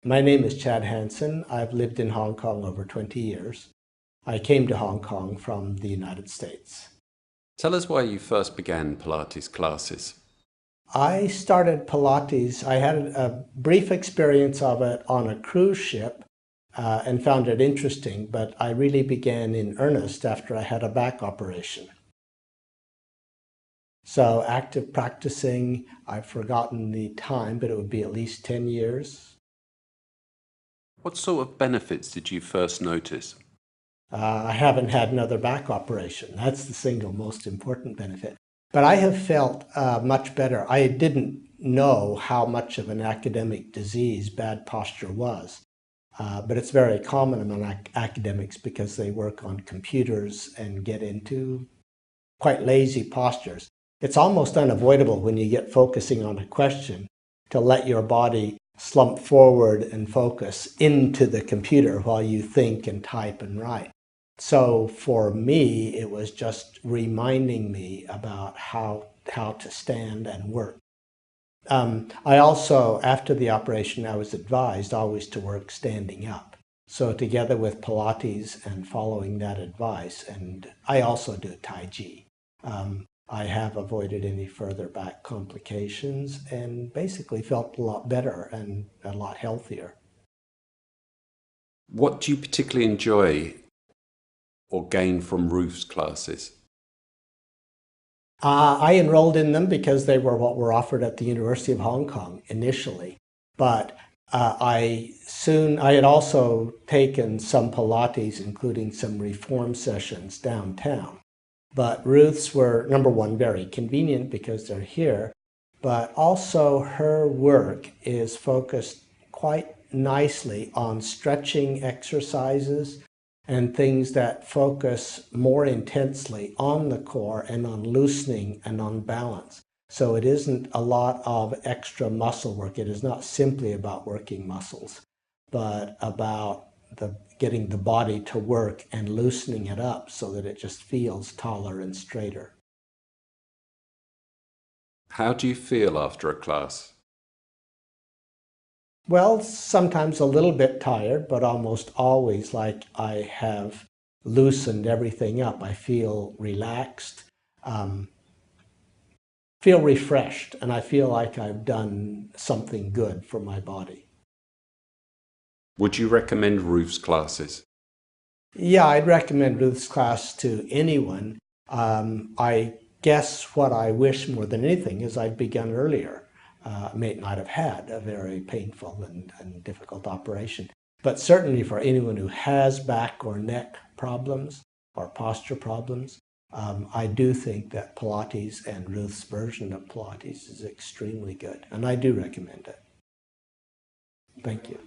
My name is Chad Hansen. I've lived in Hong Kong over 20 years. I came to Hong Kong from the United States. Tell us why you first began Pilates classes. I started Pilates. I had a brief experience of it on a cruise ship and found it interesting, but I really began in earnest after I had a back operation. So active practicing, I've forgotten the time, but it would be at least 10 years. What sort of benefits did you first notice? I haven't had another back operation. That's the single most important benefit. But I have felt much better. I didn't know how much of an academic disease bad posture was. But it's very common among academics because they work on computers and get into quite lazy postures. It's almost unavoidable when you get focusing on a question to let your body slump forward and focus into the computer while you think and type and write. So for me, it was just reminding me about how to stand and work. I also, after the operation, I was advised always to work standing up. So together with Pilates and following that advice, and I also do Tai Chi, I have avoided any further back complications and basically felt a lot better and a lot healthier. What do you particularly enjoy or gain from Ruth's classes? I enrolled in them because they were what were offered at the University of Hong Kong initially. But I had also taken some Pilates, including some reform sessions downtown. But Ruth's were, number one, very convenient because they're here, but also her work is focused quite nicely on stretching exercises and things that focus more intensely on the core and on loosening and on balance. So it isn't a lot of extra muscle work. It is not simply about working muscles, but about getting the body to work and loosening it up so that it just feels taller and straighter. How do you feel after a class? Well, sometimes a little bit tired, but almost always like I have loosened everything up. I feel relaxed, feel refreshed, and I feel like I've done something good for my body. Would you recommend Ruth's classes? Yeah, I'd recommend Ruth's class to anyone. I guess what I wish more than anything is I'd begun earlier. May not have had a very painful and difficult operation. But certainly for anyone who has back or neck problems or posture problems, I do think that Pilates and Ruth's version of Pilates is extremely good, and I do recommend it. Thank you.